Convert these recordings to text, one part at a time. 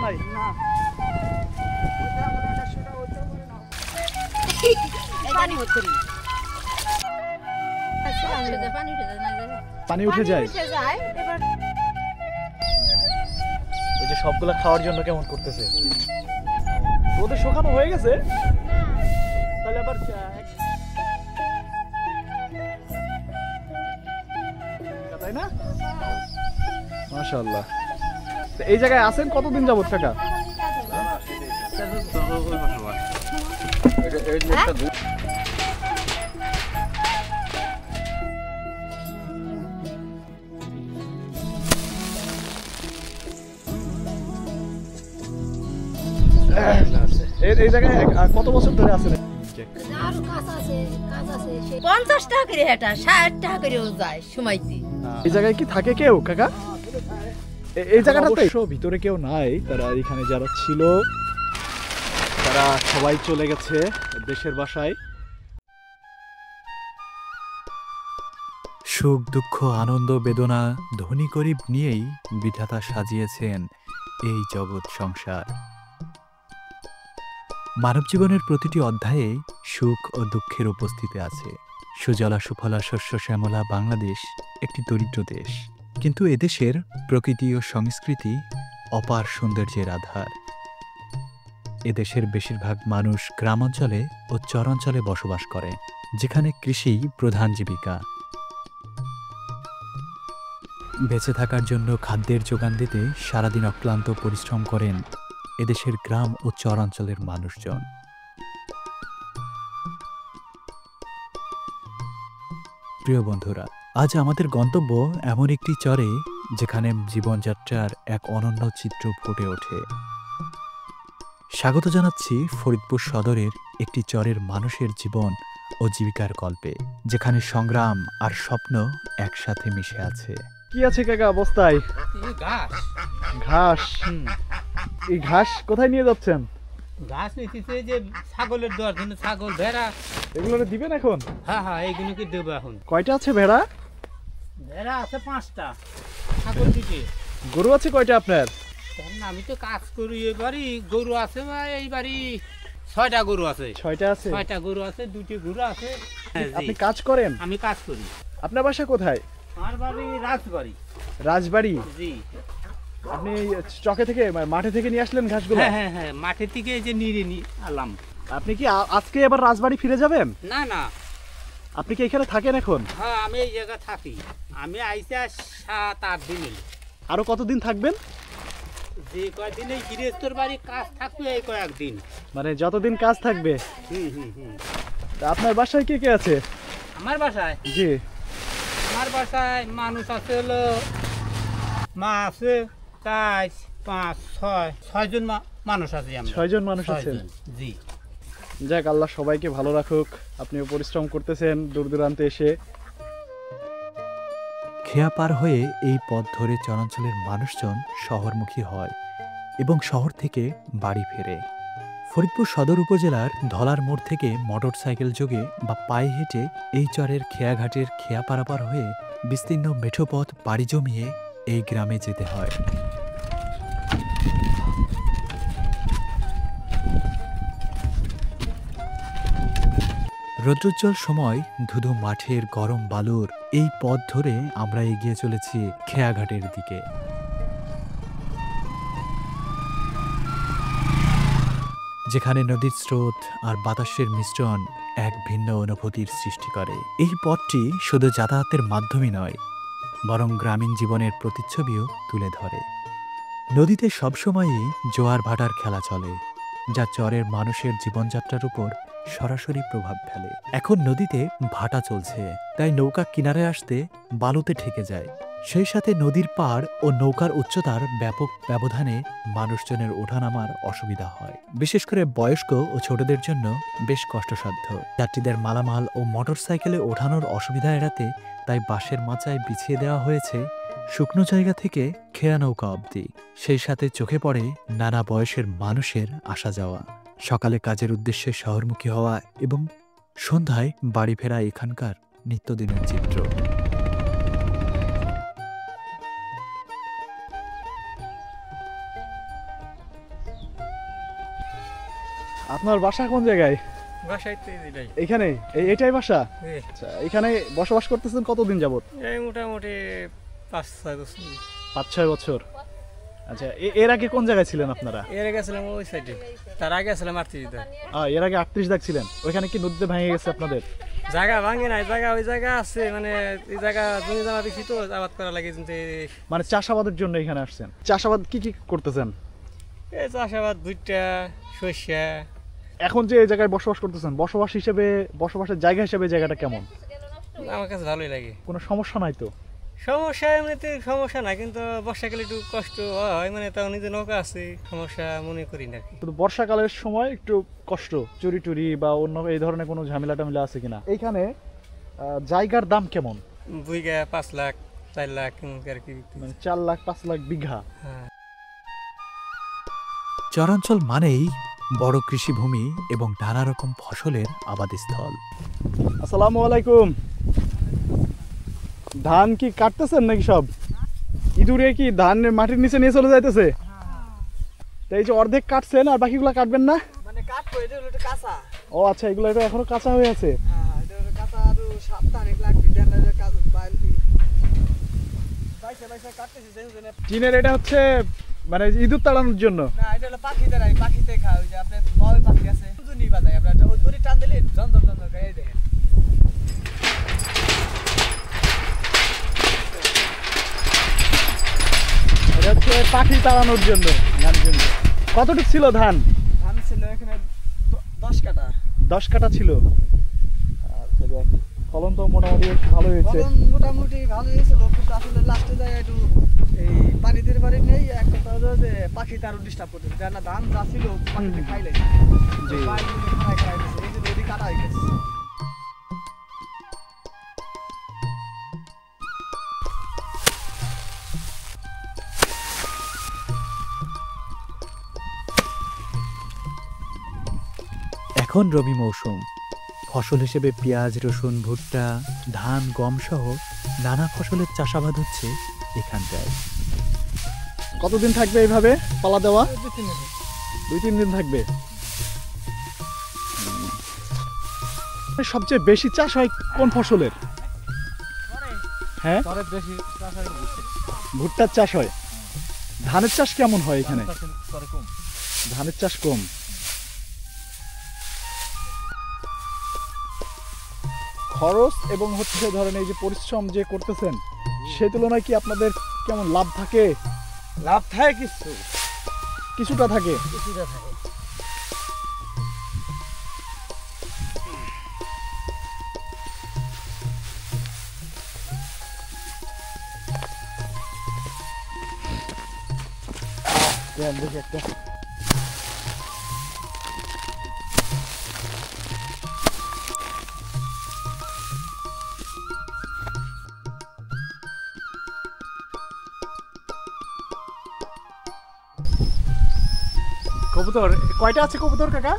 নাই? না পানি উঠে যায়? ওই যে সবগুলা খাওয়ার জন্য কেমন করতেছে? ওদের শুকানো হয়ে গেছে তাহলে আবার তাই না? মাশাআল্লাহ। এই জায়গায় আছেন কতদিন যাবত কাকা? এই জায়গায় কত বছর ধরে আছেন? 50 টাকা করে হেটা 60 টাকা করেও যায় সময়তে। এই জায়গায় কি থাকে কেউ কাকা? এই জায়গাটাতে ভিতরে কেউ নাই, তারা এখানে যারা ছিল তারা সবাই চলে গেছে দেশের বাসায়। সুখ দুঃখ আনন্দ বেদনা ধনী গরিব নিয়েই বিধাতা সাজিয়েছেন এই জগৎ সংসার। মানব জীবনের প্রতিটি অধ্যায়ে সুখ ও দুঃখের উপস্থিতি আছে। সুজলা সুফলা শস্য শ্যামলা বাংলাদেশ একটি দরিদ্র দেশ, কিন্তু এদেশের প্রকৃতি ও সংস্কৃতি অপার সৌন্দর্যের আধার। এদেশের বেশিরভাগ মানুষ গ্রামাঞ্চলে ও চরাঞ্চলে বসবাস করে, যেখানে কৃষি প্রধান জীবিকা। বেঁচে থাকার জন্য খাদ্যের যোগান দিতে সারাদিন অক্লান্ত পরিশ্রম করেন এদেশের গ্রাম ও চরাঞ্চলের মানুষজন। প্রিয় বন্ধুরা, আজ আমাদের গন্তব্য এমন একটি চরে যেখানে জীবনযাত্রার এক অনন্য চিত্র ফুটে ওঠে। স্বাগত জানাচ্ছি ফরিদপুর সদরের একটি চরের মানুষের জীবন ও জীবিকার গল্পে, যেখানে সংগ্রাম আর স্বপ্ন একসাথে মিশে আছে। কি আছে কাকা অবস্থায়? ঘাস। এই ঘাস কোথায় নিয়ে যাচ্ছেন? ঘাস নিতেছে যে ছাগলের দেওয়ার জন্য, ছাগল ভেড়া এগুলো দিবেন এখন? হ্যাঁ হ্যাঁ, এইগুলোকে দেবো এখন। কয়টা আছে ভেড়া? ভেড়া আছে 5টা, ছাগল দিতে। গরু আছে কয়টা আপনার? আমি তো কাজ করি, এবারই গরু আছে, এই বাড়ি 6টা গরু আছে। 6টা আছে? 6টা গরু আছে, 2টি গরু আছে। আপনি কাজ করেন? আমি কাজ করি। আপনার বাসা কোথায়? আমার বাড়ি রাজবাড়ি। রাজবাড়ি? জি। আপনি চকে থেকে মাঠে থেকে নিয়ে আসলেন ঘাসগুলো? হ্যাঁ হ্যাঁ হ্যাঁ, মাঠে থেকে যে নিয়ে আলাম। আপনি কি আজকে এবার রাজবাড়ি ফিরে যাবেন? না না, আপনি কি এখানে থাকেন এখন? হ্যাঁ, আমি এই জায়গায় থাকি। আমি আইসা 7-8 দিন। আরো কতদিন থাকবেন? যে কয়েকদিন এই গৃহস্থর বাড়ি কাজ থাকবে, এই কয়েকদিন, মানে যতদিন কাজ থাকবে। তা আপনার বাসায় কে কে আছে? আমার বাসায়? জি। আমার বাসায় মানুষ আছে, হলো মা আছে, 4, 5, 6 জন মানুষ আছে। 6 জন মানুষ আছেন? জি। যাক, আল্লাহ সবাইকে ভালো রাখুক। আপনিও পরিশ্রম করতেছেন দূর দূরান্তে এসে। খেয়া পার হয়ে এই পথ ধরে চরাঞ্চলের মানুষজন শহরমুখী হয় এবং শহর থেকে বাড়ি ফেরে। ফরিদপুর সদর উপজেলার ধলার মোড় থেকে মোটরসাইকেল যোগে বা পায়ে হেঁটে এই চরের খেয়াঘাটের খেয়া পারাপার হয়ে বিস্তীর্ণ মেঠো পথ পাড়ি জমিয়ে এই গ্রামে যেতে হয়। রৌদ্রোজ্জ্বল সময় ধুধু মাঠের গরম বালুর এই পথ ধরে আমরা এগিয়ে চলেছি খেয়াঘাটের দিকে। যেখানে নদীর স্রোত আর বাতাসের মিশ্রণ এক ভিন্ন অনুভূতির সৃষ্টি করে। এই পথটি শুধু যাতায়াতের মাধ্যমই নয়, বরং গ্রামীণ জীবনের প্রতিচ্ছবিও তুলে ধরে। নদীতে সবসময়ই জোয়ার ভাটার খেলা চলে, যা চরের মানুষের জীবনযাত্রার উপর সরাসরি প্রভাব ফেলে। এখন নদীতে ভাটা চলছে, তাই নৌকা কিনারে আসতে বালুতে ঠেকে যায়। সেই সাথে নদীর পাড় ও নৌকার উচ্চতার ব্যাপক ব্যবধানে মানুষজনের ওঠানামার অসুবিধা হয়। বিশেষ করে বয়স্ক ও ছোটদের জন্য বেশ কষ্টসাধ্য। যাত্রীদের মালামাল ও মোটরসাইকেলে ওঠানোর অসুবিধা এড়াতে তাই বাঁশের মাচায় বিছিয়ে দেওয়া হয়েছে শুকনো জায়গা থেকে খেয়া নৌকা অবধি। সেই সাথে চোখে পড়ে নানা বয়সের মানুষের আসা যাওয়া, সকালে কাজের উদ্দেশ্যে শহরমুখী হওয়া এবং সন্ধ্যায় বাড়ি ফেরা এখানকার নিত্যদিনের চিত্র। আপনার বাসা কোন জায়গায়? বাসায় তো এটাই এখানে এটাই বাসা? আচ্ছা, এখানে বসবাস করতেছেন কতদিন যাবত? এই মোটামুটি 5-6 বছর। 5-6 বছর। আচ্ছা, এর আগে কোন জায়গায় ছিলেন আপনারা? এর গেছিলাম ওই সাইডে, তার আগে গেছিলাম 38 দাগ। এর আগে 38 দাগ ছিলেন। ওইখানে কি নদীতে ভেঙে গেছে আপনাদের? জায়গা ভাঙে নাই, জায়গা ওই জায়গা আছে, মানে এই জায়গা জমি জমা বেশি তো আবাদ করা লাগে। মানে চাষাবাদের জন্য এখানে আসছেন? চাষাবাদ কি কি করতেছেন? এই চাষাবাদ ভুট্টা, সর্ষে। এখন যে এই জায়গায় বসবাস করতেছেন, বসবাসের জায়গা হিসেবে জায়গাটা কেমন? আমার কাছে ভালোই লাগে, কোনো সমস্যা নাই তো? সমস্যা এমনিতে সমস্যা না, কিন্তু বর্ষাকালে একটু কষ্ট হয়, মানে তাও নিজে নৌকা আছে, সমস্যা মনে করি না। কিন্তু বর্ষাকালের সময় একটু কষ্ট, চুরি টুরি বা অন্য এই ধরনের কোনো ঝামেলা টামেলা আছে কিনা? এইখানে জায়গার দাম কেমন? বিঘা 5 লাখ 4 লাখ আর কি। মানে 4 লাখ 5 লাখ বিঘা। হ্যাঁ। চরাঞ্চল মানেই বড় কৃষিভূমি এবং নানা রকম ফসলের আবাদস্থল। আসসালামু আলাইকুম। ধান কি কাটতেছেন নাকি সব? ইঁদুরে কি ধান মাটির নিচে নিয়ে চলে যাইতেছে? তো এই যে অর্ধেক কাটছেন আর বাকিগুলো কাটবেন না? মানে কাটবো, এটা হলো কাঁচা। ও আচ্ছা, এগুলো এটা এখনো কাঁচা হয়ে আছে। হ্যাঁ, এটা হলো কাঁচা, আরো সপ্তাহানিক লাগবে। দেন এটা কাঁচা বাইলতি বাইসা কাটতেছি জেনে। চীনের এটা হচ্ছে মানে ইঁদুর তাড়ানোর জন্য। না, এটা হলো পাখি দ্বারাই, পাখিতে খায়। ওই যে আপনার বয় পাখি আছে, শুধু নিবা যায় আপনার, ওই দড়ি টান দিলে ঝন ঝন ঝন করে। এই দেখেন, এটা হচ্ছে পাখি তাড়ানোর জন্য। কতটুকু ছিল ধান? ধান ছিল এখানে 10 কাঠা। 10 কাঠা ছিল। আচ্ছা, যাক, ফলন তো মোটামুটি ভালো হয়েছে। ফলন মোটামুটি ভালো হয়েছিল, কিন্তু আসলে লাস্টে যায় একটু এই পানি দিতে পারি নেই। এক কথা হলো যে পাখি তারও ডিস্টার্ব করতেছে, কেন না ধান যা ছিল পাখিতে খাইলে জি। বাইরে খাই দিচ্ছে, এই যে নদী কাটা হয়ে গেছে। এখন রবি মৌসুম। ফসল হিসেবে পেঁয়াজ, রসুন, ভুট্টা, ধান, গম সহ নানা ফসলের চাষাবাদ হচ্ছে এখানটায়। কতদিন থাকবে এইভাবে পালা দেওয়া? 2-3 দিন থাকবে। সবচেয়ে বেশি চাষ হয় কোন ফসলের? হ্যাঁ, ভুট্টার চাষ হয়। ধানের চাষ কেমন হয় এখানে? ধানের চাষ কম। খরচ এবং হচ্ছে ধরেন এই যে পরিশ্রম যে করতেছেন, সে তুলনায় কি আপনাদের কেমন লাভ থাকে? লাভ থাকে কিছুটা থাকে। কিছুটা থাকে। দেখি একটা। কবুতর কয়টা আছে কবুতর কাকা?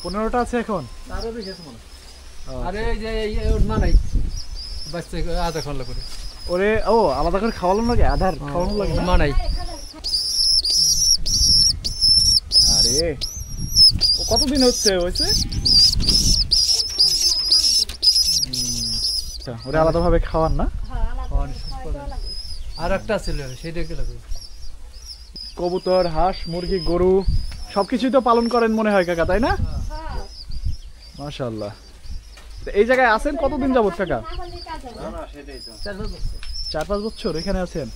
15টা আছে এখন। আরো বেশি আছে মনে হয়। আরে এই যে মানাই বাচ্চা আধা ঘন্টা করে ওরে, ও আলাদা করে খাওয়ানো লাগে? আধার খাওয়ানো লাগে না? মানাই। আরে ও কতদিন হচ্ছে? আচ্ছা, ওরে আলাদাভাবে খাওয়ান না? আর একটা ছিল সেটা কি লাগবে? কবুতর, হাঁস, মুরগি, গরু সবকিছুই তো পালন করেন মনে হয় কাকা, তাই না? মাশাআল্লাহ। তো এই জায়গায় আছেন কতদিন যাবত কাকা? 4-5 বছর এখানে আছেন।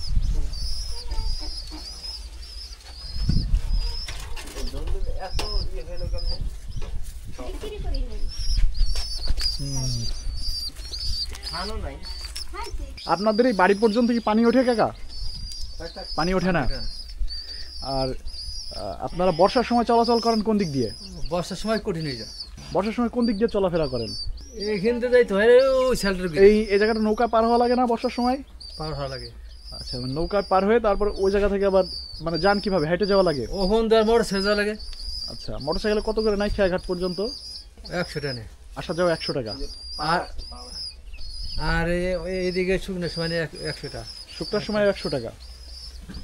আপনাদের এই বাড়ি পর্যন্ত কি পানি ওঠে কাকা? পানি ওঠে না। আর আপনারা বর্ষার সময় চলাচল করেন কোন দিক দিয়ে? বর্ষার সময় কঠিন হয়ে যায়। বর্ষার সময় কোন দিক দিয়ে চলাফেরা করেন? এইখান থেকে যাইতে হয় ওই শেল্টার এই জায়গাটা নৌকা পার হওয়া লাগে না বর্ষার সময়? পার হওয়া লাগে। আচ্ছা, মানে নৌকায় পার হয়ে তারপর ওই জায়গা থেকে আবার মানে যান কিভাবে? হেঁটে যাওয়া লাগে? ওখান দেওয়ার মোটর ছেড়ে যাওয়া লাগে। আচ্ছা, মোটরসাইকেলে কত করে নাই খেয়াঘাট পর্যন্ত? 100 টাকা নেয়। আসা যাওয়া 100 টাকা। আর আর এইদিকে শুকনো সময় 100 টাকা। শুকনার সময় 100 টাকা।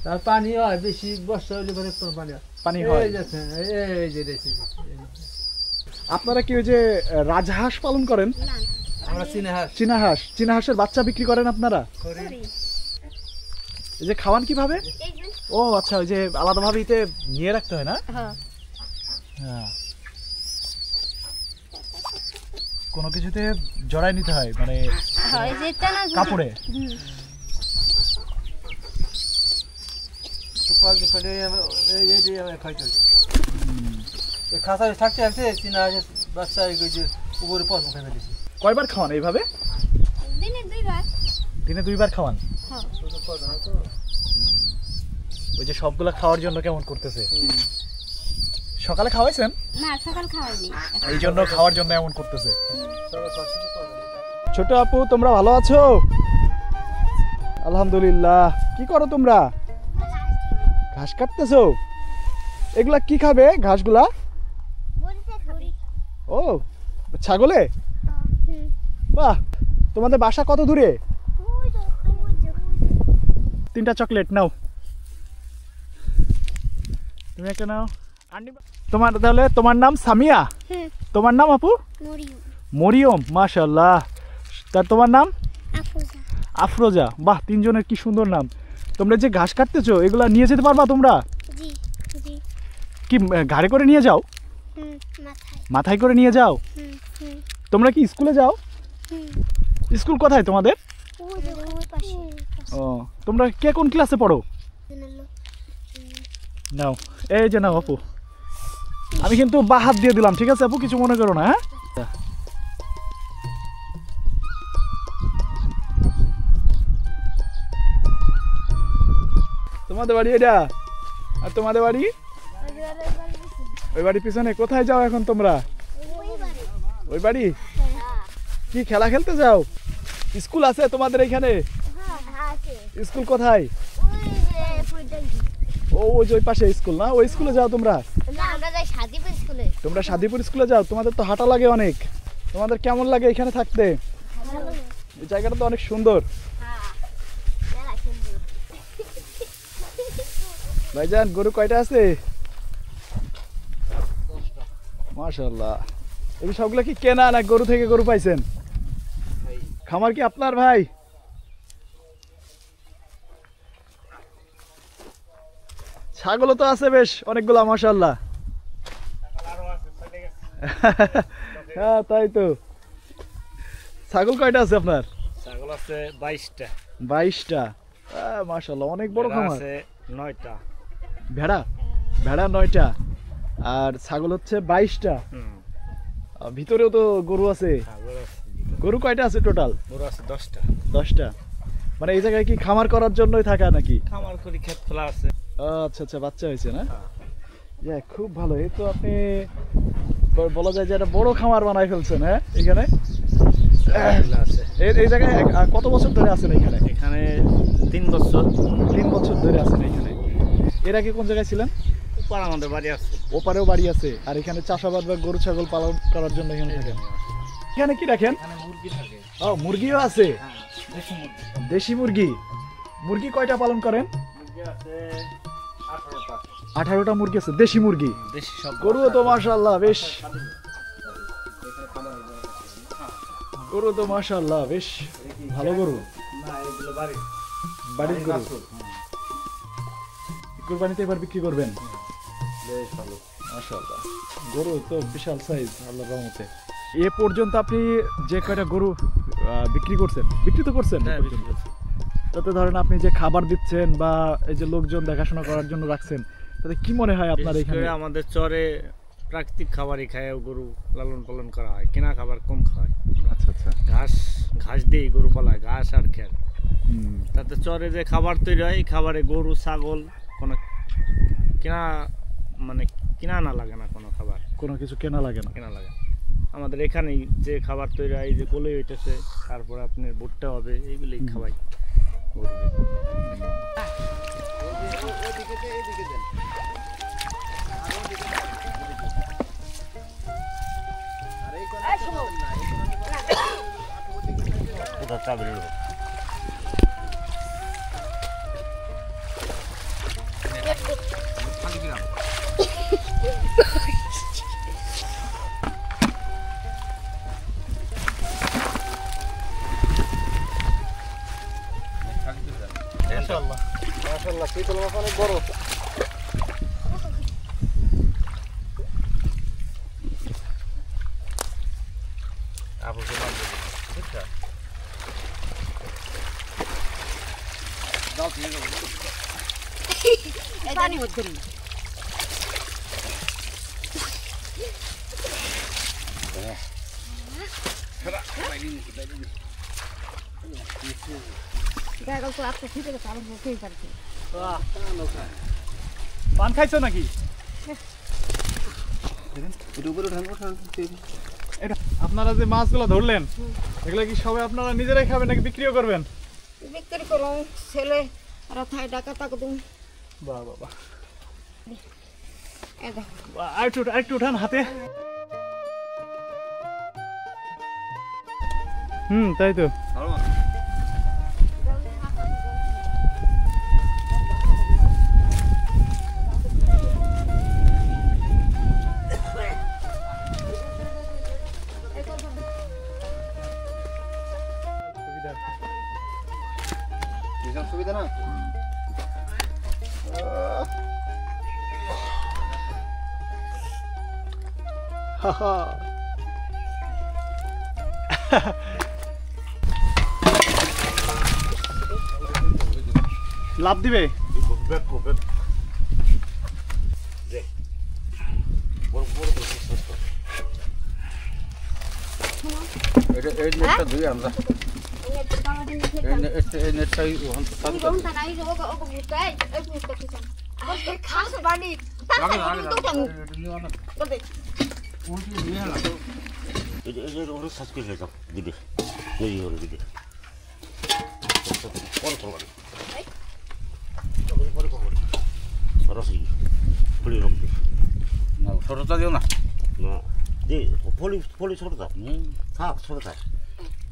তার পানি হয় বেশি, বর্ষা হলে পরে কোনো পানি হয়। পানি হয়? আপনারা কি ওই যে রাজহাঁস পালন করেন? আমরা চীনা হাঁসের বাচ্চা বিক্রি করেন আপনারা? এই যে খাওয়ান কিভাবে? ও আচ্ছা, ওই যে আলাদাভাবে ইতে নিয়ে রাখতে হয় না? হ্যাঁ, কোনো কিছুতে জড়াই নিতে হয়, মানে কাপড়ে। কয়বার খাওয়ান এইভাবে? দিনে 2 বার খাওয়ান? ওই যে সবগুলা খাওয়ার জন্য কেমন করতেছে? সকালে খাওয়াইছেন? না, সকাল খাওয়াইনি। এই জন্য খাওয়ার জন্য এমন করতেছে। ছোট আপু, তোমরা ভালো আছো? আলহামদুলিল্লাহ। কি করো তোমরা? ঘাস কাটতেছো? এগুলা কি খাবে ঘাসগুলা? ও, ছাগলে? বাহ, তোমাদের বাসা কত দূরে? 3টা চকলেট নাও, তুমি একটা নাও। তোমার তাহলে তোমার নাম সামিয়া? তোমার নাম আপু? মরিয়ম। মাশাআল্লাহ। তার তোমার নাম? আফরোজা। বাহ, 3 জনের কি সুন্দর নাম। তোমরা যে ঘাস কাটতেছো এগুলা নিয়ে যেতে পারবা তোমরা? কি গাড়ি করে নিয়ে যাও? মাথায় করে নিয়ে যাও? তোমরা কি স্কুলে যাও? স্কুল কোথায় তোমাদের? ও, তোমরা কে কোন ক্লাসে পড়ো? নাও, এই যে নাও আপু। আমি কিন্তু বাঁ হাত দিয়ে দিলাম, ঠিক আছে আপু? কিছু মনে করো না। হ্যাঁ, তোমাদের বাড়ি এটা, আর তোমাদের বাড়ি ওই বাড়ির পিছনে। কোথায় যাও এখন তোমরা? ওই বাড়ি। কি খেলা খেলতে যাও? স্কুল আছে তোমাদের এখানে? স্কুল কোথায়? ও, ওই যে ওই পাশে স্কুল না? ওই স্কুলে যাও তোমরা? তোমরা সাদিপুর স্কুলে যাও? তোমাদের তো হাঁটা লাগে অনেক। তোমাদের কেমন লাগে এখানে থাকতে? এই জায়গাটা তো অনেক সুন্দর। ভাইজান, গরু কয়টা আছে? মাশাআল্লাহ। এই সবগুলো কি কেনা না গরু থেকে গরু পাইছেন? খামার কি আপনার ভাই? ছাগলও তো আছে বেশ অনেকগুলা, মাশাআল্লাহ। হ্যাঁ, তাই তো। ছাগল কয়টা আছে আপনার? ছাগল আছে 22টা। 22টা? মাশাআল্লাহ, অনেক বড় খামার। আছে 9টা। ভেড়া 9টা আর ছাগল হচ্ছে 22টা। ভিতরেও তো গরু আছে। গরু কয়টা আছে টোটাল? গরু আছে 10টা। 10টা? মানে এই জায়গায় কি খামার করার জন্যই থাকা নাকি? খামার করি, ক্ষেত খোলা আছে। আচ্ছা আচ্ছা, বাচ্চা হয়েছে না? খুব ভালো। এই তো আপনি বলা যায় যে একটা বড় খামার বানাই ফেলছেন। হ্যাঁ, এখানে এই জায়গায় কত বছর ধরে আছেন এখানে? এখানে 3 বছর। 3 বছর ধরে আছেন এখানে। এর আগে কোন জায়গায় ছিলেন? ওপারে আমাদের বাড়ি আছে। ওপারেও বাড়ি আছে। আর এখানে চাষাবাদ বা গরু ছাগল পালন করার জন্য এখানে থাকেন। এখানে কি রাখেন? মুরগি থাকে। ও, মুরগিও আছে? দেশি মুরগি। দেশি মুরগি? মুরগি কয়টা পালন করেন? মুরগি আছে 18টা। 18টা মুরগি আছে, দেশি মুরগি। দেশি সব। গরুও তো মাশাআল্লাহ বেশ, গরু তো মাশাআল্লাহ বেশ ভালো গরু। না, এগুলো বাড়ির গরু। কুরবানিতে এবার বিক্রি করবেন? বেশ ভালো। মাশাআল্লাহ, গরু তো বিশাল সাইজ আল্লাহর রহমতে। এ পর্যন্ত আপনি যে কয়টা গরু বিক্রি করছেন, বিক্রি তো করছেন? হ্যাঁ, বিক্রি করছি। তাতে ধরেন আপনি যে খাবার দিচ্ছেন বা এই যে লোকজন দেখাশোনা করার জন্য রাখছেন, তাতে কি মনে হয় আপনার বিশেষ এখানে? করে আমাদের চরে প্রাকৃতিক খাবারই খায় গরু লালন পালন করা হয়, কেনা খাবার কম খাওয়ায়। আচ্ছা আচ্ছা। ঘাস দিয়ে গরু পালায়, ঘাস আর খেল। তাতে চরে যে খাবার তৈরি হয়, এই খাবারে গরু ছাগল কোনো কিনা না লাগে না, কোনো খাবার কোনো কিছু কেনা লাগে না। কেনা লাগে না। আমাদের এখানেই যে খাবার তৈরি হয়, এই যে কলই হইতেছে, তারপরে আপনার ভুট্টা হবে, এইগুলোই খাওয়াই মাশাআল্লাহ মাশাআল্লাহ চিতল মাছ অনেক বড়। পানি মত করি গাগল তো আপনি ঠিক আছে আমি বলতেই পারছি পান খাইছো নাকি? এটা আপনারা যে মাছগুলো ধরলেন এগুলো কি সবাই আপনারা নিজেরাই খাবেন নাকি বিক্রিও করবেন? বিক্রি করো ছেলে রাথায় ডাকা তাকে তুমি বাহ বাহ বাহ এই দেখো আরেকটু উঠান হাতে। তাই তো। সুবিধা না লাভ দিবে এই নেটটা ধুই আমরা এই নেটটাই তুমি কোন তাই ওগো ওগো বুঝাই এই বুঝতে কি চান ওকে খাস বানি তাকে তো চান বলতে উল্টি দিয়ে না এই যে ওর সাজ করে যাও দিদি এই ওর দিদি পরে করব পরে করব রসি পুলি রকম না ছোটটা দিও না না দে ফলি ছোটটা থাক ছোটটা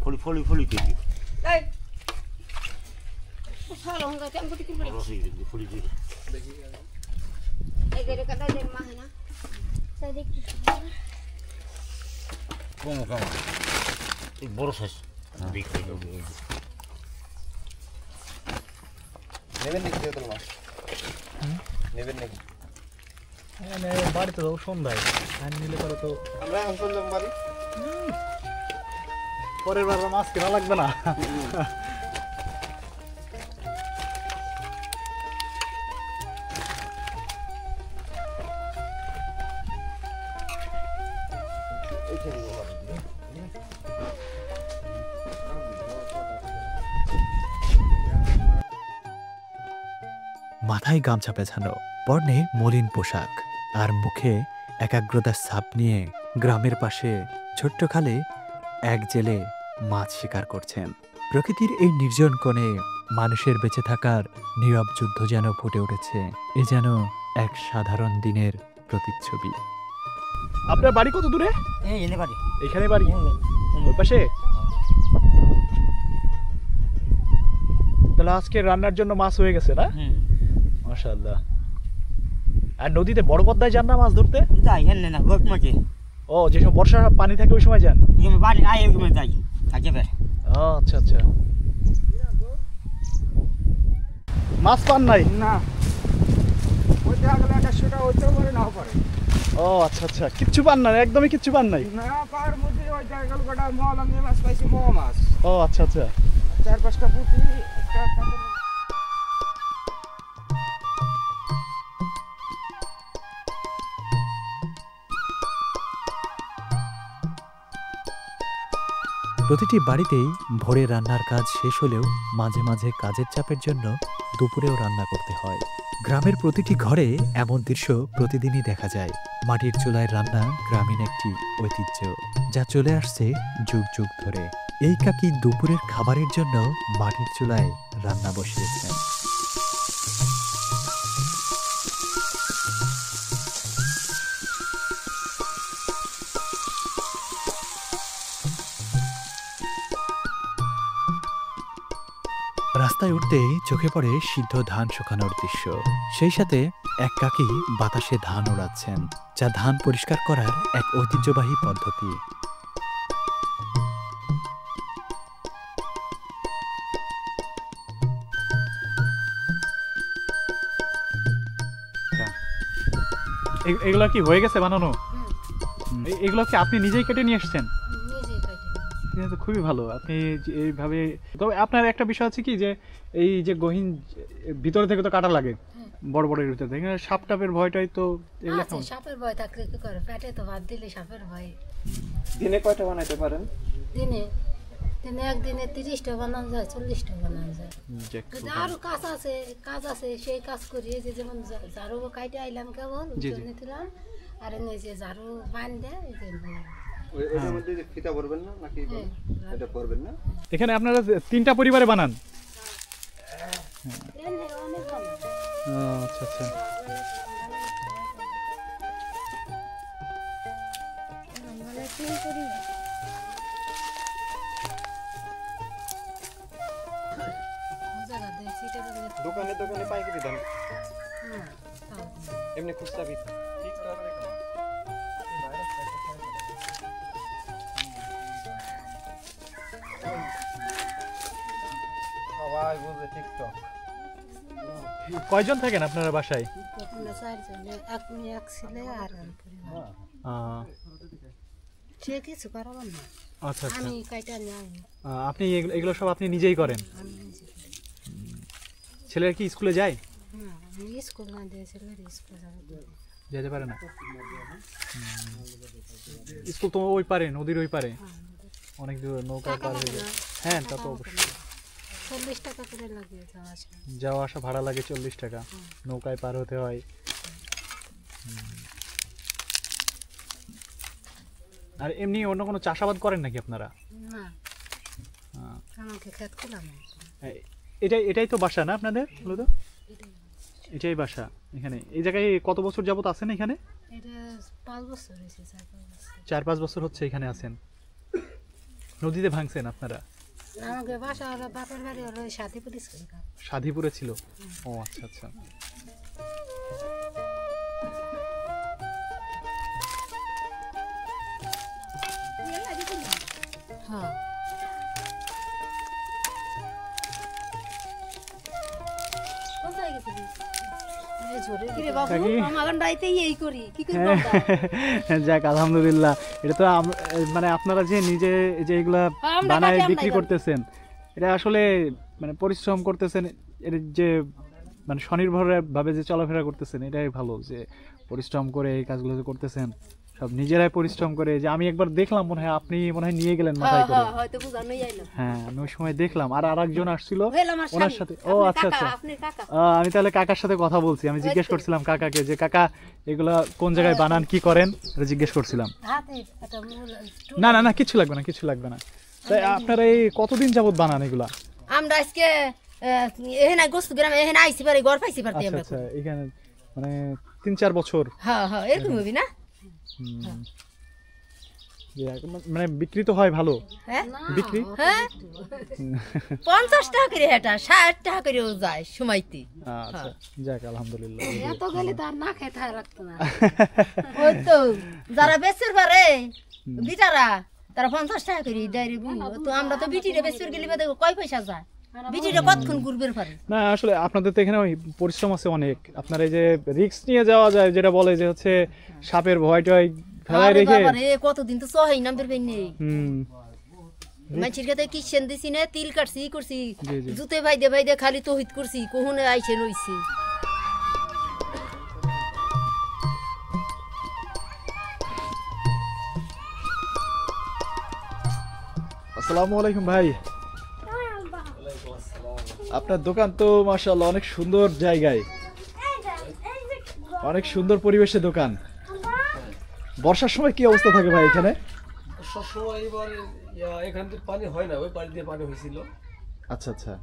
ফলি কে দিও এই সালো হঙ্গা টেম্পো টিকি পড়ে রসি ফলি দিও এই যে কাটা দে মা है ना সাইড একটু কম এই বড় সাইজ দেখতে নেবেন নাকি চিতল মাছ নেবেন নাকি বাড়িতে তো সন্ধ্যায় নিলে পরে তো আমরা এখন চললাম বাড়ি পরের বার মাছ কেনা লাগবে না। মাথায় গামছা পেছানো, পরনে মলিন পোশাক আর মুখে একাগ্রতার ছাপ নিয়ে গ্রামের পাশে ছোট্ট খালে এক জেলে মাছ শিকার করছেন। প্রকৃতির এই নির্জন কোণে মানুষের বেঁচে থাকার নীরব যুদ্ধ যেন ফুটে উঠেছে। এ যেন এক সাধারণ দিনের প্রতিচ্ছবি। আপনার বাড়ি কত দূরে? এই এনে পারি এখানে বাড়ি ওই পাশে? তাহলে আজকে রান্নার জন্য মাছ হয়ে গেছে না? মাশাআল্লাহ। আর নদীতে বড় পদ্মায় যান না মাছ ধরতে? যাই হেন না গোট মাঝে ও যে সময় বর্ষার পানি থাকে ওই সময় যান? তুমি বাড়ি আই এগমে যাই আগে বের ও আচ্ছা আচ্ছা। মাছ পান নাই? না ওই জায়গাটা একটা সেটা হতেও পারে নাও পারে। ও আচ্ছা আচ্ছা, কিচ্ছু পান না, একদমই কিচ্ছু পান নাই? না পার মধ্যে ওই জায়গাটা কটা মলাম মাছ পাইছি মাছ ও আচ্ছা আচ্ছা। 4-5টা পুঁটি একটা প্রতিটি বাড়িতেই ভোরে রান্নার কাজ শেষ হলেও মাঝে মাঝে কাজের চাপের জন্য দুপুরেও রান্না করতে হয়। গ্রামের প্রতিটি ঘরে এমন দৃশ্য প্রতিদিনই দেখা যায়। মাটির চুলায় রান্না গ্রামীণ একটি ঐতিহ্য, যা চলে আসছে যুগ যুগ ধরে। এই কাকি দুপুরের খাবারের জন্য মাটির চুলায় রান্না বসিয়েছেন। রাস্তায় উঠতেই চোখে পড়ে সিদ্ধ ধান শুকানোর দৃশ্য। সেই সাথে এক কাকি বাতাসে ধান ওড়াচ্ছেন, যা ধান পরিষ্কার করার এক ঐতিহ্যবাহী পদ্ধতি। এগুলো কি হয়ে গেছে বানানো? এগুলো কি আপনি নিজেই কেটে নিয়ে এসেছেন? এটা তো খুবই ভালো, আপনি এইভাবে। তবে আপনার একটা বিষয় আছে কি, যে এই যে গহীন ভিতরে থেকে তো কাটা লাগে, বড় বড় এর ভিতরে থেকে সাপ টাপের ভয়টাই তো। এগুলো আচ্ছা, সাপের ভয় থাকলে কি করে, পেটে তো ভাত দিলে সাপের ভয়। দিনে কয়টা বানাইতে পারেন? দিনে একদিনে 30টা বানানো যায়, 40টা বানানো যায়। কিন্তু আরো কাজ আছে, সেই কাজ করি। এই যে যেমন ঝাড়ু কাইটে আইলাম কেবল নিলাম, আর এনে যে ঝাড়ু বান দেয় এটার মধ্যে যে ফিতা ভরবেন না নাকি এটা ভরবেন না? এখানে আপনারা 3টা পরিবারে বানান? অনেক ভালো। আচ্ছা আচ্ছা। দোকানে দোকানে পাইকারি দাম, এমনি খুচরা বিক্রি। সবাই বুঝে টিকটক। কয়জন থাকেন আপনারা বাসায়? আমরা 4 জন, এক ছেলে আর পরিবার। সে কিছু করাবার না। আচ্ছা আচ্ছা। আমি কাইটা নিয়ে আপনি এগুলো সব আপনি নিজেই করেন? ছেলেরা কি স্কুলে যায়? না, আমি স্কুল না দিয়ে ছেলের স্কুল যেতে পারে না? স্কুল তো ওই পারে, নদীর ওই পারে, অনেক দূর নৌকা পার হয়ে যায়। হ্যাঁ, তা তো অবশ্যই। 40 টাকা করে লাগে যাওয়া আসা ভাড়া লাগে 40 টাকা, নৌকায় পার হতে হয়। আর এমনি অন্য কোনো চাষাবাদ করেন নাকি আপনারা? না, আমাকে ক্ষেত খোলা না। এটাই তো বাসা না আপনাদের? মূলত এটাই বাসা। এখানে এই জায়গায় কত বছর যাবত আছেন এখানে? এটা 5 বছর হয়েছে, 4-5 বছর হচ্ছে এখানে আছেন। নদীতে ভাঙছেন আপনারা? আমাকে বাসা হলো বাপের বাড়ি হলো সাথীপুরে ছিল। সাধীপুরে ছিল? ও আচ্ছা আচ্ছা। হ্যাঁ, কোথায় গেছিলি? যাক আলহামদুলিল্লাহ। এটা তো মানে আপনারা যে নিজে যে এগুলা বানায় বিক্রি করতেছেন, এটা আসলে মানে পরিশ্রম করতেছেন, এর যে মানে স্বনির্ভর ভাবে যে চলাফেরা করতেছেন, এটাই ভালো যে পরিশ্রম করে এই কাজগুলো যে করতেছেন, সব নিজেরাই পরিশ্রম করে। যে আমি একবার দেখলাম, মনে হয় আপনি নিয়ে গেলেন মাথায় করে। হ্যাঁ, আমি ওই সময় দেখলাম। আর আরেকজন আসছিল ওনার সাথে। ও আচ্ছা আচ্ছা, আমি তাহলে কাকার সাথে কথা বলছি। আমি জিজ্ঞেস করছিলাম কাকাকে যে কাকা এগুলা কোন জায়গায় বানান, কি করেন, এটা জিজ্ঞেস করছিলাম। না না না, কিছু লাগবে না, কিছু লাগবে না। তাই আপনারা এই কতদিন যাবত বানান এগুলা? আমরা আজকে এখানে গোস্ত গ্রামে এখানে আইছি পারি, ঘর পাইছি পারতে আমরা। আচ্ছা, এখানে মানে 3-4 বছর। হ্যাঁ হ্যাঁ, এরকম হবে না? মানে বিক্রি তো হয় ভালো? বিক্রি 50 টাকা করে, এটা 60 টাকা করেও যায় সময়তে। আচ্ছা, যাক আলহামদুলিল্লাহ। এত গেলে তার না খেতে রাখতো না। ওই তো যারা বেচের পারে বিটারা, তারা 50 টাকা করে দেয়। তো আমরা তো বিটিরে বেচের গেলে কয় পয়সা যায়, বিটিরে কতক্ষণ ঘুরবের পারে না। আসলে আপনাদের তো এখানে ওই পরিশ্রম আছে অনেক। আপনার এই যে রিস্ক নিয়ে যাওয়া যায়, যেটা বলে যে হচ্ছে সাপের ভয়টাই ফেলায় রেখে কতদিন তো সহাই নাম্বার পেয়ে নেই। মানুষের কাছে কিচেন দিছি না, তিল কাটছি, করছি, জুতে ভাইদে ভাইদে খালি তহিত করছি, কখনো আইসে নইছি। আসসালামু আলাইকুম ভাই। আপনার দোকান তো মাশাআল্লাহ অনেক সুন্দর জায়গায়, অনেক সুন্দর পরিবেশে দোকান। বর্ষার সময় কি অবস্থা থাকে ভাই এখানে? সবসময় এবার এখান থেকে পানি হয় না, ওই পানি দিয়ে পানি হয়েছিল। আচ্ছা আচ্ছা,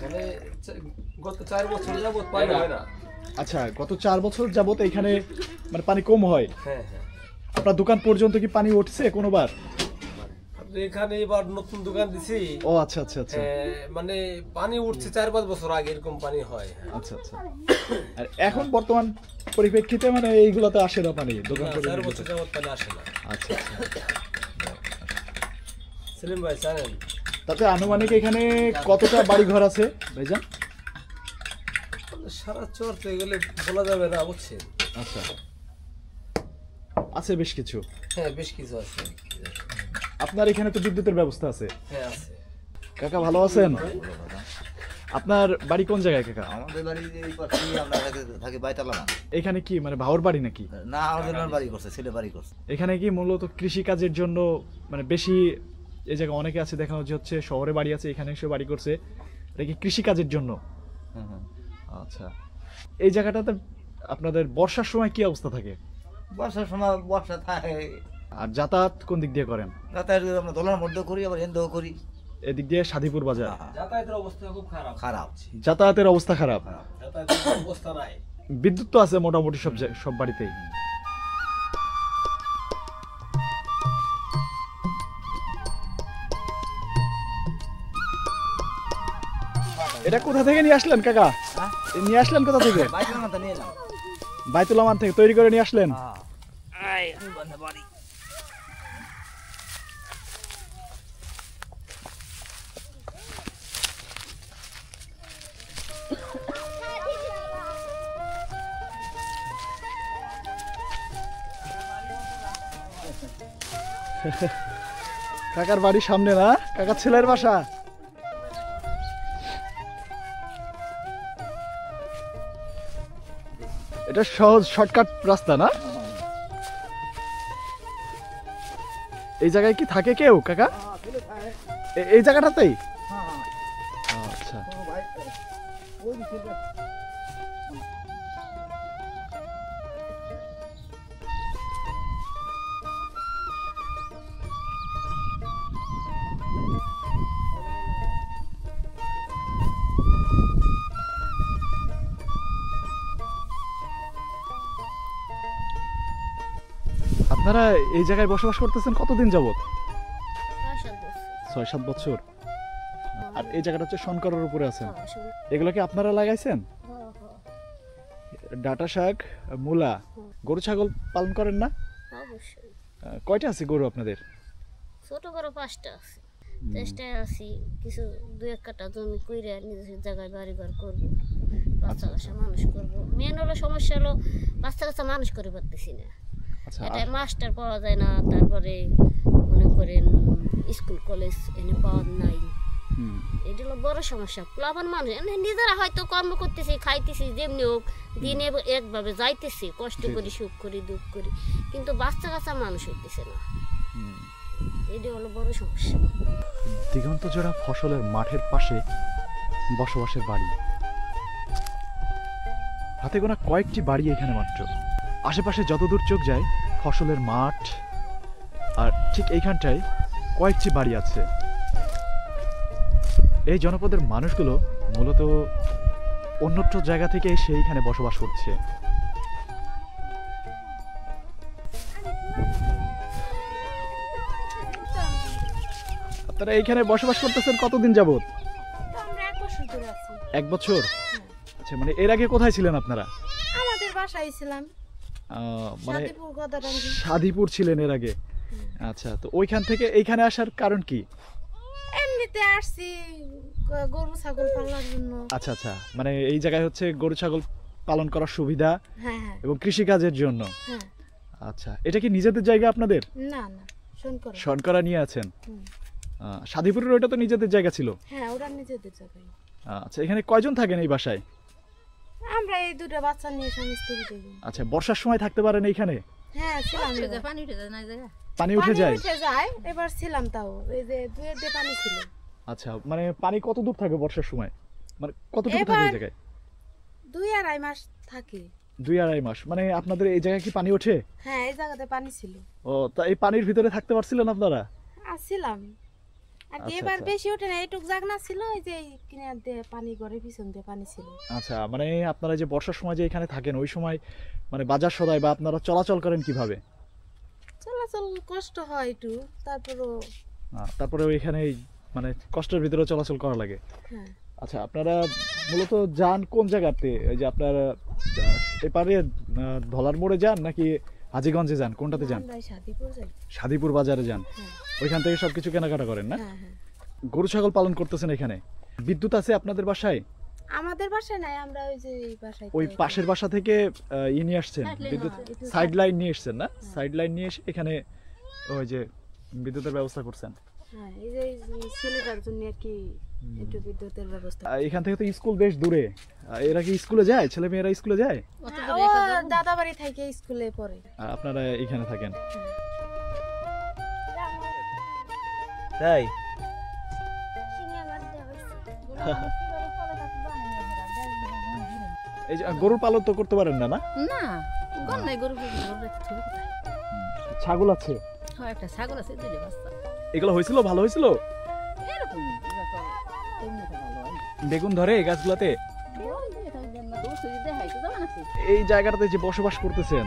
মানে গত 4 বছর যাবত পানি হয় না। আচ্ছা, গত 4 বছর যাবত এখানে মানে পানি কম হয়। হ্যাঁ হ্যাঁ। আপনার দোকান পর্যন্ত কি পানি উঠছে কোনোবার? এখানে এবার নতুন দোকান দিছি। ও আচ্ছা আচ্ছা আচ্ছা, মানে পানি উঠছে 4-5 বছর আগে এরকম পানি হয়। আচ্ছা আচ্ছা। আর এখন বর্তমান পরিপ্রেক্ষিতে মানে এইগুলাতে আসে না পানি দোকান? 4 বছর যাবত পানি আসে না। আচ্ছা আচ্ছা। সেলিম ভাই জানেন তাতে আনুমানিক এখানে কতটা বাড়ি ঘর আছে ভাইজান? সারা চর তো এগুলো বলা যাবে না, বুঝছেন? আচ্ছা, আছে বেশ কিছু। হ্যাঁ, বেশ কিছু আছে। আপনার এখানে তো বিদ্যুতের ব্যবস্থা আছে? হ্যাঁ, আছে। কাকা ভালো আছেন? আপনার বাড়ি কোন জায়গায় কাকা? আমাদের বাড়ি এই পাশে, আমরা থাকি বাইতালা না। এখানে কি মানে ভাওর বাড়ি নাকি? না, আমাদের বাড়ি করছে, ছেলে বাড়ি করছে। এখানে কি মূলত কৃষি কাজের জন্য মানে বেশি, এই জায়গায় অনেকে আছে দেখানো হচ্ছে শহরে বাড়ি আছে, এখানে এসে বাড়ি করছে, এটা কি কৃষি কাজের জন্য? আচ্ছা, এই জায়গাটাতে আপনাদের বর্ষার সময় কি অবস্থা থাকে? বর্ষার সময় বর্ষা থাকে। আর যাতায়াত কোন দিক দিয়ে করেন? যাতায়াত আমরা দোলার মধ্যে করি, আবার এন্দেও করি। এদিক দিয়ে সাদিপুর বাজার। যাতায়াতের অবস্থা খুব খারাপ। খারাপ, যাতায়াতের অবস্থা খারাপ। যাতায়াতের অবস্থা নাই। বিদ্যুৎ তো আছে মোটামুটি সব বাড়িতেই। এটা কোথা থেকে নিয়ে আসলেন কাকা? নিয়ে আসলেন কোথা থেকে? বাইতুল আমান থেকে তৈরি করে নিয়ে আসলেন? কাকার বাড়ির সামনে না? কাকার ছেলের বাসা? এটা সহজ শর্টকাট রাস্তা না? এই জায়গায় কি থাকে কেউ কাকা? এই জায়গাটাতেই? আচ্ছা, আপনারা এই জায়গায় বসবাস করতেছেন কতদিন যাবত? 6-7 বছর। আর এই জায়গাটা হচ্ছে শঙ্করের উপরে আছেন, এগুলো কি আপনারা লাগাইছেন? ডাটা শাক, মূলা। গরু ছাগল পালন করেন না? অবশ্যই। কয়টা আছে গরু আপনাদের? ছোট বড় 5টা আছে। চেষ্টায় আছি কিছু 2-1 কাঠা জমি কইরা নিজের জায়গায় বাড়ি ঘর করবো, বাচ্চা কাচ্চা মানুষ করবো। মেন হলো সমস্যা হলো বাচ্চা কাচ্চা মানুষ করে পারতেছি না। এটা মাস্টার পাওয়া যায় না, তারপরে মনে করেন স্কুল কলেজ এনে পাওয়া নাই, এটা হলো বড় সমস্যা। প্লাবন মানুষ নিজেরা হয়তো কর্ম করতেছি, খাইতেছি, যেমনি হোক দিনে একভাবে যাইতেছি, কষ্ট করি, সুখ করি, দুঃখ করি, কিন্তু বাচ্চা কাচ্চা মানুষ হইতেছে না, এটা হলো বড় সমস্যা। দিগন্ত জোড়া ফসলের মাঠের পাশে বসবাসের বাড়ি, হাতে গোনা কয়েকটি বাড়ি এখানে মাত্র। আশেপাশে যতদূর চোখ যায় ফসলের মাঠ, আর ঠিক এইখানটায় কয়েকটি বাড়ি আছে। এই জনপদের মানুষগুলো মূলত অন্যত্র জায়গা থেকে এসে এইখানে বসবাস করছে। আপনারা এইখানে বসবাস করতেছেন কতদিন যাবত? 1 বছর। আচ্ছা, মানে এর আগে কোথায় ছিলেন আপনারা? আমাদের বাসায় ছিলাম, মানে সাদিপুর ছিলেন এর আগে। আচ্ছা, তো ওইখান থেকে এইখানে আসার কারণ কি? এমনিতে আসছি গরু ছাগল পালনের জন্য। আচ্ছা আচ্ছা, মানে এই জায়গায় হচ্ছে গরু ছাগল পালন করার সুবিধা এবং কৃষি কাজের জন্য। আচ্ছা, এটা কি নিজেদের জায়গা আপনাদের? না না, শনকরা নিয়ে আছেন। সাদিপুরের ওটা তো নিজেদের জায়গা ছিল? হ্যাঁ, ওটা নিজেদের জায়গা। আচ্ছা, এখানে কয়জন থাকেন এই বাসায়? আমরা এই 2টা বাচ্চা নিয়ে স্বামী স্ত্রী থাকি। আচ্ছা, বর্ষার সময় থাকতে পারেন এইখানে? হ্যাঁ, ছিলাম। পানি উঠে যায় না জায়গা? পানি উঠে যায়? এবার ছিলাম, তাও এই যে 2 ডে পানি ছিল। আচ্ছা, মানে পানি কত দূর থাকে বর্ষার সময়? মানে কতটুকু থাকে এই জায়গায়? 2-2.5 মাস থাকে। 2-2.5 মাস। মানে আপনাদের এই জায়গায় কি পানি ওঠে? হ্যাঁ, এই জায়গাতে পানি ছিল। ও, তা এই পানির ভিতরে থাকতে পারছিলেন আপনারা? ছিলাম। আর এবার বেশি ওঠে না, এইটুক জায়গা ছিল, এই যে কিনার দিয়ে পানি, ঘরের পিছন দিয়ে পানি ছিল। আচ্ছা, মানে আপনারা যে বর্ষার সময় যে এখানে থাকেন ওই সময় মানে বাজার সদাই বা আপনারা চলাচল করেন কিভাবে? চলাচল কষ্ট হয় একটু, তারপরে এখানে মানে কষ্টের ভিতরে চলাচল করা লাগে। হ্যাঁ। আচ্ছা, আপনারা মূলত যান কোন জায়গাতে? এই যে আপনারা এপারে ধলার মোড়ে যান নাকি হাজীগঞ্জে যান, কোনটাতে যান? সাদিপুর বাজারে যান, ওইখান থেকে সবকিছু কেনাকাটা করেন না? গরু ছাগল পালন করতেছেন এখানে। বিদ্যুৎ আছে আপনাদের বাসায়? আমাদের বাসায় নাই, আমরা ওই যে এই বাসায় ওই পাশের বাসা থেকে নিয়ে আসছেন বিদ্যুৎ, সাইড লাইন নিয়ে এসছেন না? সাইড লাইন নিয়ে এসে এখানে ওই যে বিদ্যুতের ব্যবস্থা করছেন। হ্যাঁ, এই যে ছেলেটার জন্য কি একটু বিদ্যুতের ব্যবস্থা। এখান থেকে তো স্কুল বেশ দূরে, এরা কি স্কুলে যায়? ছেলে মেয়েরা স্কুলে যায়? ও দাদা বাড়ি থেকে স্কুলে পড়ে, আর আপনারা এখানে থাকেন। তাই এই যে গরুর পালন তো করতে পারেন না? না না, গরু নাই, গরু ছাগল আছে? হ্যাঁ, একটা ছাগল আছে, দুইটা বাচ্চা। এগুলো হয়েছিল? ভালো হয়েছিল? এরকম বেগুন ধরে এই গাছগুলাতে? এই জায়গাটাতে যে বসবাস করতেছেন,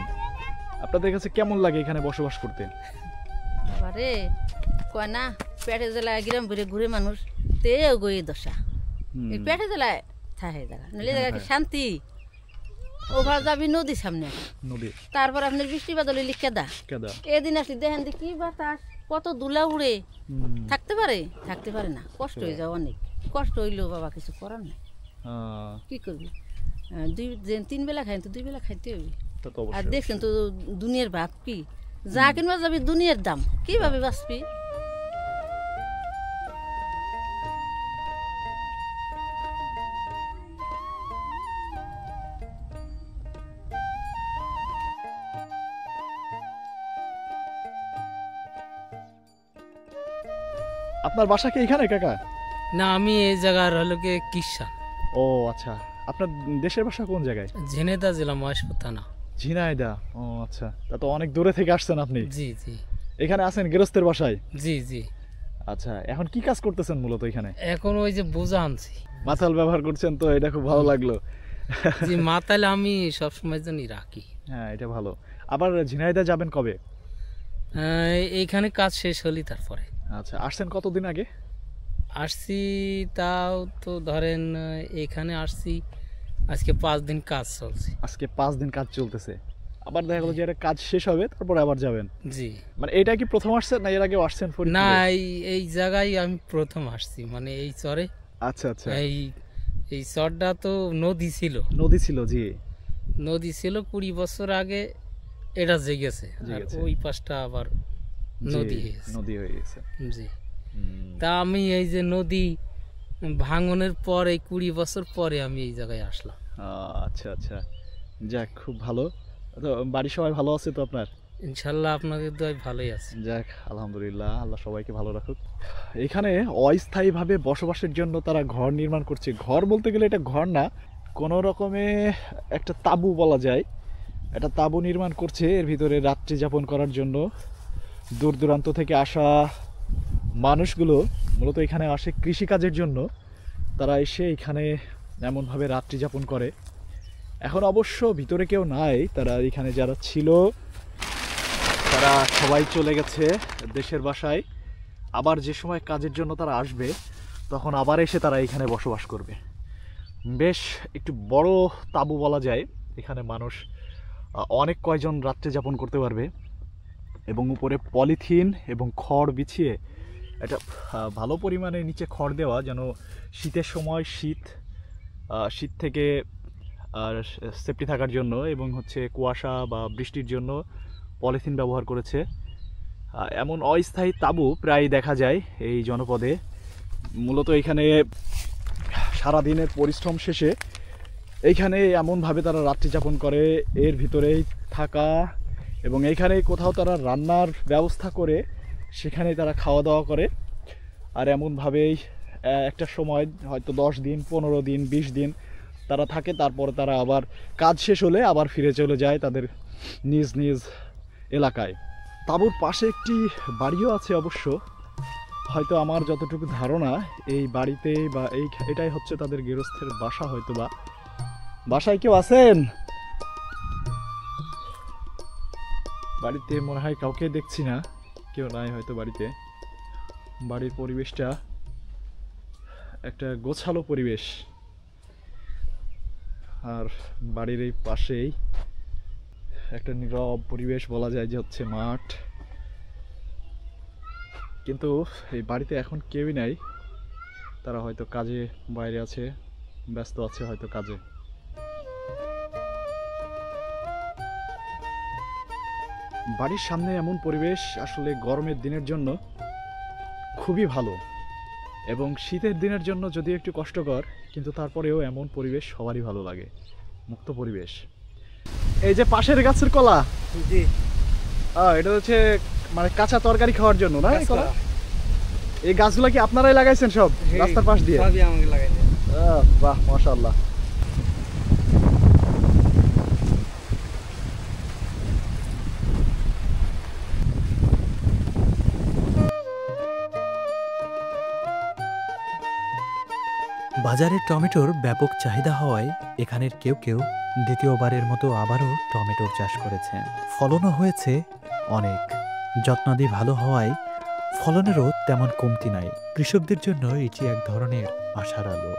আপনাদের কাছে কেমন লাগে এখানে বসবাস করতে? বাবারে কয় না, পেটে জ্বালায় গ্রাম ভরে ঘুরে মানুষ, তেও গই দশা। এই পেটে জ্বালায় থাকে জায়গা, নইলে জায়গা কি শান্তি? ওভার যাবি নদী সামনে, নদী, তারপর আপনার বৃষ্টি বাদল কেদা। এদিন আসি দেখেন কি বাতাস, কত দুলা উড়ে। থাকতে পারে? থাকতে পারে না, কষ্ট হয়ে যাও, অনেক কষ্ট হইলেও বাবা কিছু করার নাই। কি করবি, 3 বেলা খাই তো 2 বেলা খাইতে হবে। আর দেখছেন তো দুনিয়ার ভাব কি, যা কিনবা যাবি দুনিয়ার দাম, কিভাবে বাঁচবি? আপনার বাসা কি এখানে কাকা? না, আমি এই জায়গার হলো কি কিশান। ও আচ্ছা, আপনার দেশের বাসা কোন জায়গায়? ঝিনাইদহ জেলা মহেশপুর থানা। ঝিনাইদহ, ও আচ্ছা, তা তো অনেক দূরে থেকে আসছেন আপনি। জি জি। এখানে আছেন গৃহস্থের বাসায়? জি জি। আচ্ছা, এখন কি কাজ করতেছেন মূলত এখানে? এখন ওই যে বোঝা আনছি। মাতাল ব্যবহার করছেন তো, এটা খুব ভালো লাগলো। জি, মাতাল আমি সবসময় জন্যই রাখি। হ্যাঁ, এটা ভালো। আবার ঝিনাইদহ যাবেন কবে? এইখানে কাজ শেষ হলি তারপরে। আচ্ছা, আসছেন কতদিন আগে? আসছি তাও তো ধরেন এখানে আসছি আজকে 5 দিন কাজ চলছে। আজকে 5 দিন কাজ চলতেছে, আবার দেখা গেল যে এটা কাজ শেষ হবে তারপরে আবার যাবেন? জি। মানে এটা কি প্রথম আসছেন না এর আগে আসছেন? না, এই জায়গায় আমি প্রথম আসছি, মানে এই চরে। আচ্ছা আচ্ছা। এই চরটা তো নদী ছিল। নদী ছিল, জি। নদী ছিল 20 বছর আগে, এটা জেগেছে, আর ওই পাশটা আবার নদী হয়ে গেছে। জি। তা আমি এই যে নদী ভাঙনের পর এই 20 বছর পরে আমি এই জায়গায় আসলাম। আচ্ছা আচ্ছা, যাক, খুব ভালো। তো বাড়ির সবাই ভালো আছে তো আপনার? ইনশাল্লাহ আপনাদের দোয়ায় ভালোই আছে। যাক, আলহামদুলিল্লাহ, আল্লাহ সবাইকে ভালো রাখুক। এখানে অস্থায়ীভাবে বসবাসের জন্য তারা ঘর নির্মাণ করছে। ঘর বলতে গেলে এটা ঘর না, কোনো রকমে একটা তাঁবু বলা যায়। একটা তাঁবু নির্মাণ করছে, এর ভিতরে রাত্রি যাপন করার জন্য দূর দূরান্ত থেকে আসা মানুষগুলো মূলত এখানে আসে কৃষিকাজের জন্য। তারা এসে এখানে এমনভাবে রাত্রি যাপন করে। এখন অবশ্য ভিতরে কেউ নাই, তারা এখানে যারা ছিল তারা সবাই চলে গেছে দেশের বাসায়। আবার যে সময় কাজের জন্য তারা আসবে তখন আবার এসে তারা এখানে বসবাস করবে। বেশ একটু বড় তাঁবু বলা যায়। এখানে মানুষ অনেক কয়জন রাত্রি যাপন করতে পারবে, এবং উপরে পলিথিন এবং খড় বিছিয়ে এটা ভালো পরিমাণে নিচে খড় দেওয়া, যেন শীতের সময় শীত থেকে সেফটি থাকার জন্য, এবং হচ্ছে কুয়াশা বা বৃষ্টির জন্য পলিথিন ব্যবহার করেছে। এমন অস্থায়ী তাঁবু প্রায় দেখা যায় এই জনপদে। মূলত এখানে সারাদিনের পরিশ্রম শেষে এইখানে এমনভাবে তারা রাত্রি যাপন করে, এর ভিতরেই থাকা, এবং এইখানে কোথাও তারা রান্নার ব্যবস্থা করে সেখানে তারা খাওয়া দাওয়া করে। আর এমনভাবেই একটা সময় হয়তো 10 দিন, 15 দিন, 20 দিন তারা থাকে। তারপরে তারা আবার কাজ শেষ হলে আবার ফিরে চলে যায় তাদের নিজ নিজ এলাকায়। তাঁবুর পাশে একটি বাড়িও আছে অবশ্য, হয়তো আমার যতটুকু ধারণা এই বাড়িতে বা এটাই হচ্ছে তাদের গৃহস্থের বাসা হয়তো বা। বাসায় কেউ আছেন? বাড়িতে মনে হয় কাউকে দেখছি না, কেউ নাই হয়তো বাড়িতে। বাড়ির পরিবেশটা একটা গোছালো পরিবেশ, আর বাড়ির এই পাশেই একটা নীরব পরিবেশ বলা যায় যে হচ্ছে মাঠ। কিন্তু এই বাড়িতে এখন কেউই নাই, তারা হয়তো কাজে বাইরে আছে। ব্যস্ত আছে হয়তো কাজে। বাড়ির সামনে এমন পরিবেশ আসলে গরমের দিনের জন্য খুবই ভালো, এবং শীতের দিনের জন্য যদি একটু কষ্টকর, কিন্তু তারপরেও এমন পরিবেশ সবারই ভালো লাগে, মুক্ত পরিবেশ। এই যে পাশের গাছের কলা, জি এটা হচ্ছে মানে কাঁচা তরকারি খাওয়ার জন্য না? এই কলা, এই গাছগুলা কি আপনারাই লাগাইছেন সব রাস্তার পাশ দিয়ে? সবই আমাকে লাগাইছে। বাহ, মাশাআল্লাহ। বাজারে টমেটোর ব্যাপক চাহিদা হওয়ায় এখানের কেউ কেউ দ্বিতীয়বারের মতো আবারও টমেটোর চাষ করেছেন। ফলনও হয়েছে অনেক। যত্নাদি ভালো হওয়ায় ফলনেরও তেমন কমতি নাই। কৃষকদের জন্য এটি এক ধরনের আশার আলো।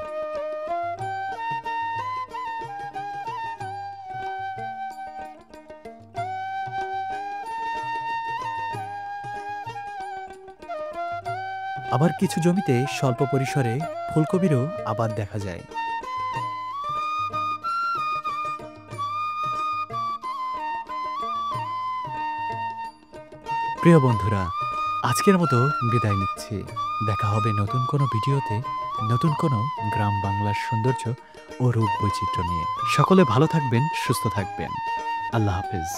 আবার কিছু জমিতে স্বল্প পরিসরে ফুলকপিরও আবাদ দেখা যায়। প্রিয় বন্ধুরা, আজকের মতো বিদায় নিচ্ছি। দেখা হবে নতুন কোনো ভিডিওতে, নতুন কোনো গ্রাম বাংলার সৌন্দর্য ও রূপ বৈচিত্র্য নিয়ে। সকলে ভালো থাকবেন, সুস্থ থাকবেন। আল্লাহ হাফেজ।